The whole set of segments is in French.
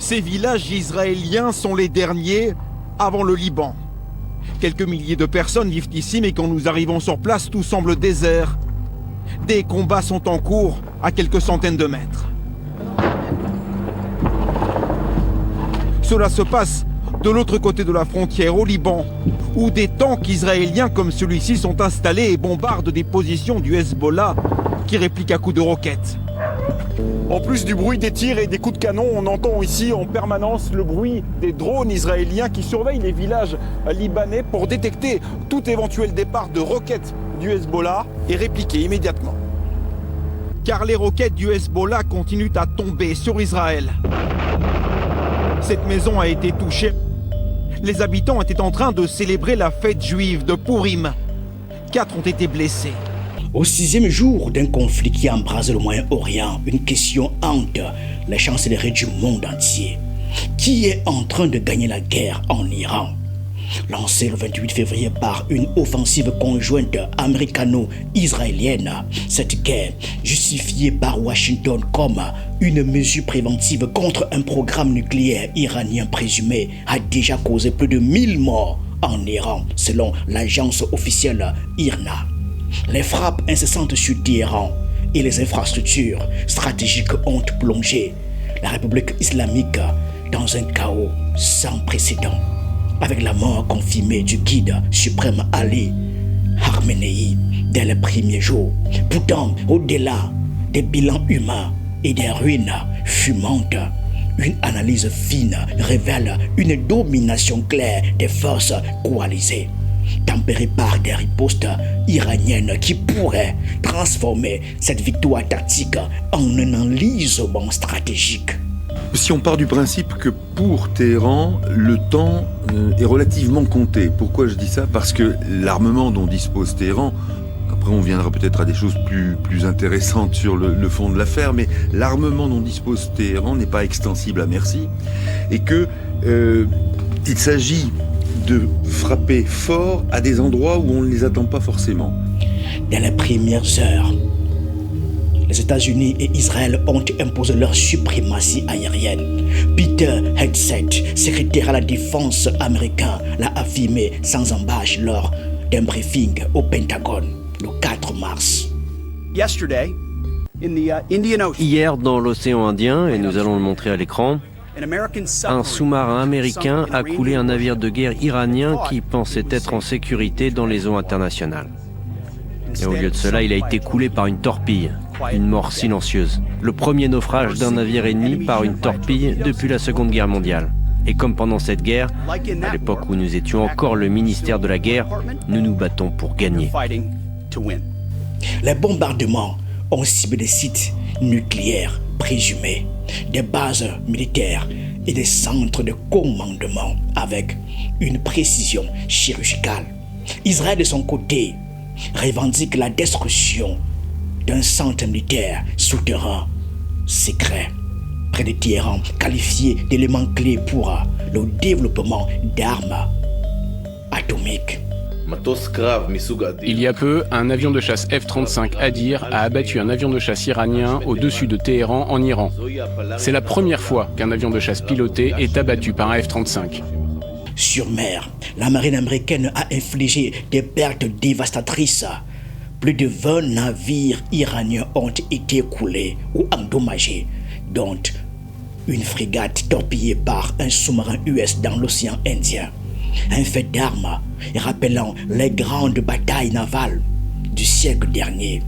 Ces villages israéliens sont les derniers avant le Liban. Quelques milliers de personnes vivent ici, mais quand nous arrivons sur place, tout semble désert. Des combats sont en cours à quelques centaines de mètres. Cela se passe de l'autre côté de la frontière, au Liban, où des tanks israéliens comme celui-ci sont installés et bombardent des positions du Hezbollah qui répliquent à coups de roquettes. En plus du bruit des tirs et des coups de canon, on entend ici en permanence le bruit des drones israéliens qui surveillent les villages libanais pour détecter tout éventuel départ de roquettes du Hezbollah et répliquer immédiatement. Car les roquettes du Hezbollah continuent à tomber sur Israël. Cette maison a été touchée. Les habitants étaient en train de célébrer la fête juive de Purim. 4 ont été blessés. Au 6e jour d'un conflit qui embrase le Moyen-Orient, une question hante les chancelleries du monde entier. Qui est en train de gagner la guerre en Iran? Lancée le 28 février par une offensive conjointe américano-israélienne, cette guerre, justifiée par Washington comme une mesure préventive contre un programme nucléaire iranien présumé, a déjà causé plus de 1000 morts en Iran, selon l'agence officielle IRNA. Les frappes incessantes sur Téhéran et les infrastructures stratégiques ont plongé la République islamique dans un chaos sans précédent, avec la mort confirmée du guide suprême Ali Khamenei dès les premiers jours. Pourtant, au-delà des bilans humains et des ruines fumantes, une analyse fine révèle une domination claire des forces coalisées, tempérée par des ripostes iraniennes qui pourraient transformer cette victoire tactique en un enlisement stratégique. Si on part du principe que pour Téhéran, le temps est relativement compté. Pourquoi je dis ça? Parce que l'armement dont dispose Téhéran, après on viendra peut-être à des choses plus intéressantes sur le fond de l'affaire, mais l'armement dont dispose Téhéran n'est pas extensible à merci, et que il s'agit de frapper fort à des endroits où on ne les attend pas forcément. Dans les premières heures, les États-Unis et Israël ont imposé leur suprématie aérienne. Peter Hegseth, secrétaire à la défense américain, l'a affirmé sans embâche lors d'un briefing au Pentagone le 4 mars. Hier, dans l'océan Indien, et nous allons le montrer à l'écran, un sous-marin américain a coulé un navire de guerre iranien qui pensait être en sécurité dans les eaux internationales. Et au lieu de cela, il a été coulé par une torpille, une mort silencieuse. Le premier naufrage d'un navire ennemi par une torpille depuis la Seconde Guerre mondiale. Et comme pendant cette guerre, à l'époque où nous étions encore le ministère de la guerre, nous nous battons pour gagner. Les bombardements ont ciblé des sites nucléaires présumés, des bases militaires et des centres de commandement avec une précision chirurgicale. Israël, de son côté, revendique la destruction d'un centre militaire souterrain secret près de Téhéran, qualifié d'élément clé pour le développement d'armes atomiques. Il y a peu, un avion de chasse F-35 Hadir a abattu un avion de chasse iranien au-dessus de Téhéran en Iran. C'est la première fois qu'un avion de chasse piloté est abattu par un F-35. Sur mer, la marine américaine a infligé des pertes dévastatrices. Plus de 20 navires iraniens ont été coulés ou endommagés, dont une frégate torpillée par un sous-marin US dans l'océan Indien. Un fait d'armes rappelant les grandes batailles navales du siècle dernier.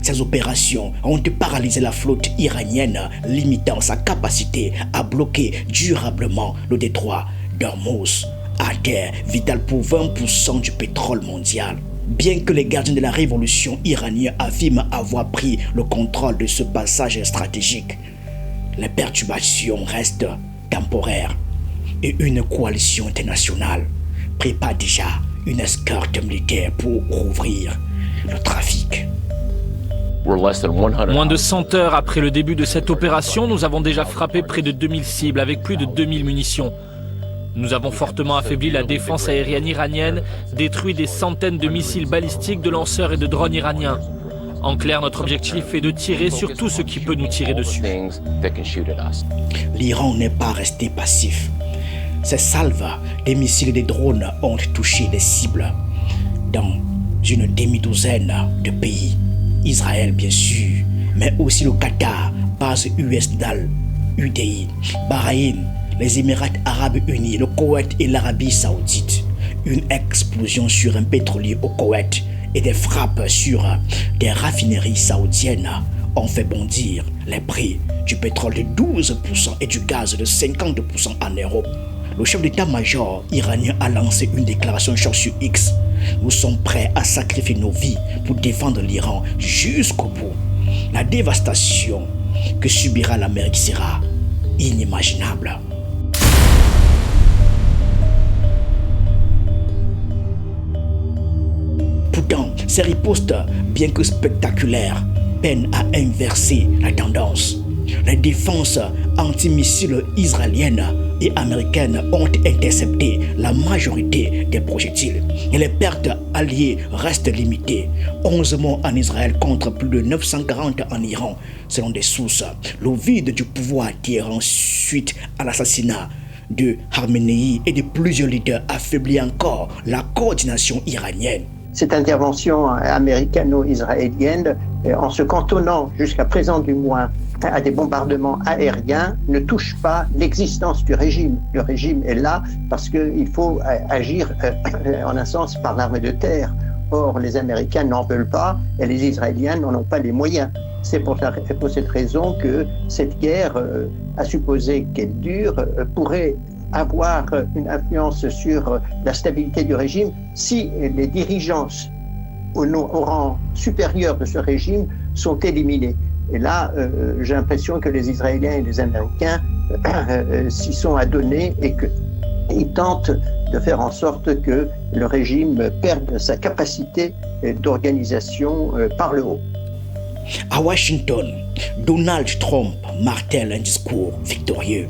Ces opérations ont paralysé la flotte iranienne, limitant sa capacité à bloquer durablement le détroit d'Ormuz, artère vitale pour 20% du pétrole mondial. Bien que les gardiens de la révolution iranienne affirment avoir pris le contrôle de ce passage stratégique, les perturbations restent temporaires et une coalition internationale prépare déjà une escorte militaire pour rouvrir le trafic. Moins de 100 heures après le début de cette opération, nous avons déjà frappé près de 2000 cibles avec plus de 2000 munitions. Nous avons fortement affaibli la défense aérienne iranienne, détruit des centaines de missiles balistiques, de lanceurs et de drones iraniens. En clair, notre objectif est de tirer sur tout ce qui peut nous tirer dessus. L'Iran n'est pas resté passif. Ces salves, des missiles et des drones ont touché des cibles dans une demi-douzaine de pays. Israël, bien sûr, mais aussi le Qatar, base US DAL, UDI, Bahreïn, les Émirats Arabes Unis, le Koweït et l'Arabie Saoudite. Une explosion sur un pétrolier au Koweït et des frappes sur des raffineries saoudiennes ont fait bondir les prix du pétrole de 12% et du gaz de 50% en Europe. Le chef d'état-major iranien a lancé une déclaration sur X. Nous sommes prêts à sacrifier nos vies pour défendre l'Iran jusqu'au bout. La dévastation que subira l'Amérique sera inimaginable. Pourtant, ces ripostes, bien que spectaculaires, peinent à inverser la tendance. Les défenses antimissiles israéliennes et américaines ont intercepté la majorité des projectiles et les pertes alliées restent limitées. 11 morts en Israël contre plus de 940 en Iran, selon des sources. Le vide du pouvoir à Téhéran suite à l'assassinat de Khamenei et de plusieurs leaders affaiblit encore la coordination iranienne. Cette intervention américano-israélienne, en se cantonnant jusqu'à présent du moins à des bombardements aériens, ne touche pas l'existence du régime. Le régime est là parce qu'il faut agir en un sens par l'arme de terre. Or, les Américains n'en veulent pas et les Israéliens n'en ont pas les moyens. C'est pour cette raison que cette guerre, à supposer qu'elle dure, pourrait avoir une influence sur la stabilité du régime si les dirigeants au rang supérieur de ce régime sont éliminés. Et là, j'ai l'impression que les Israéliens et les Américains s'y sont adonnés et qu'ils tentent de faire en sorte que le régime perde sa capacité d'organisation par le haut. À Washington, Donald Trump martèle un discours victorieux.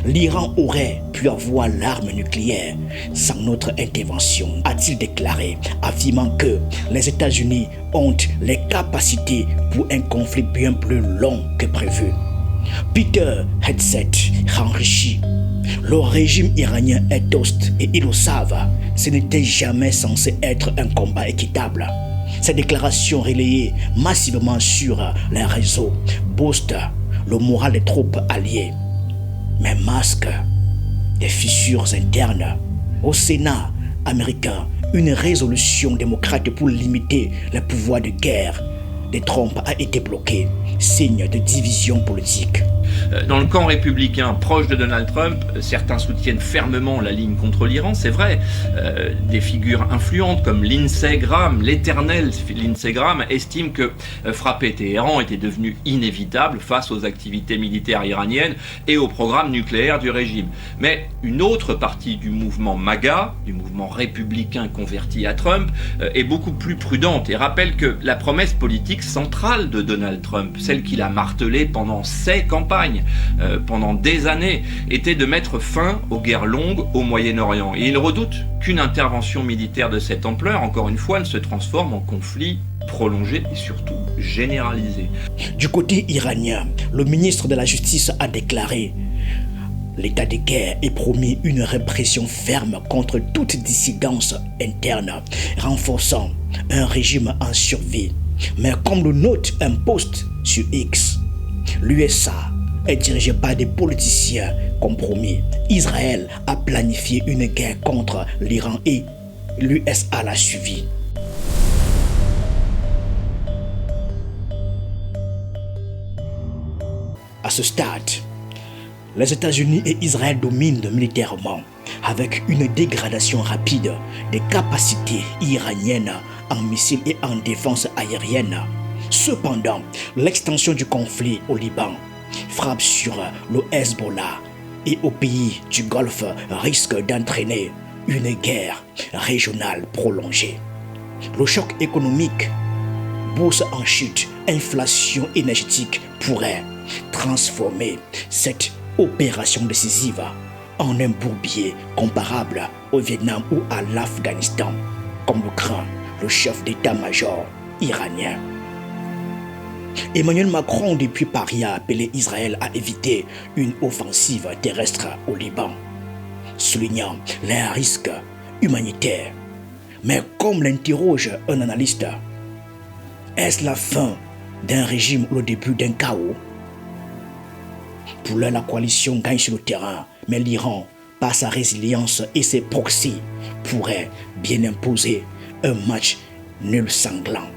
L'Iran aurait pu avoir l'arme nucléaire sans notre intervention, a-t-il déclaré, affirmant que les États-Unis ont les capacités pour un conflit bien plus long que prévu. Peter Hegseth enrichit. Le régime iranien est hoste et ils le savent. Ce n'était jamais censé être un combat équitable. Ces déclarations relayées massivement sur les réseaux boostent le moral des troupes alliées, mais masquent des fissures internes. Au Sénat américain, une résolution démocrate pour limiter les pouvoirs de guerre de Trump a été bloquée, signe de division politique. Dans le camp républicain proche de Donald Trump, certains soutiennent fermement la ligne contre l'Iran, c'est vrai. Des figures influentes comme Lindsey Graham, l'éternel Lindsey Graham, estiment que frapper Téhéran était devenu inévitable face aux activités militaires iraniennes et au programme nucléaire du régime. Mais une autre partie du mouvement MAGA, du mouvement républicain converti à Trump, est beaucoup plus prudente et rappelle que la promesse politique centrale de Donald Trump, celle qu'il a martelée pendant ses campagnes, pendant des années, était de mettre fin aux guerres longues au Moyen-Orient. Et il redoute qu'une intervention militaire de cette ampleur, encore une fois, ne se transforme en conflit prolongé et surtout généralisé. Du côté iranien, le ministre de la Justice a déclaré l'état de guerre et promis une répression ferme contre toute dissidence interne, renforçant un régime en survie. Mais comme le note un post sur X, l'USA est dirigé par des politiciens compromis. Israël a planifié une guerre contre l'Iran et l'USA l'a suivi. À ce stade, les États-Unis et Israël dominent militairement avec une dégradation rapide des capacités iraniennes en missiles et en défense aérienne. Cependant, l'extension du conflit au Liban frappe sur le Hezbollah et aux pays du Golfe risque d'entraîner une guerre régionale prolongée. Le choc économique, bourse en chute, inflation énergétique pourrait transformer cette opération décisive en un bourbier comparable au Vietnam ou à l'Afghanistan, comme le craint le chef d'état-major iranien. Emmanuel Macron, depuis Paris, a appelé Israël à éviter une offensive terrestre au Liban, soulignant les risques humanitaires. Mais comme l'interroge un analyste, est-ce la fin d'un régime ou le début d'un chaos? Pour l'heure, la coalition gagne sur le terrain, mais l'Iran, par sa résilience et ses proxys, pourrait bien imposer un match nul sanglant.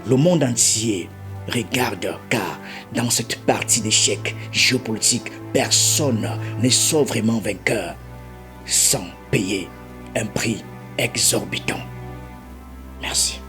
Le monde entier regarde, car dans cette partie d'échecs géopolitiques, personne ne sort vraiment vainqueur sans payer un prix exorbitant. Merci.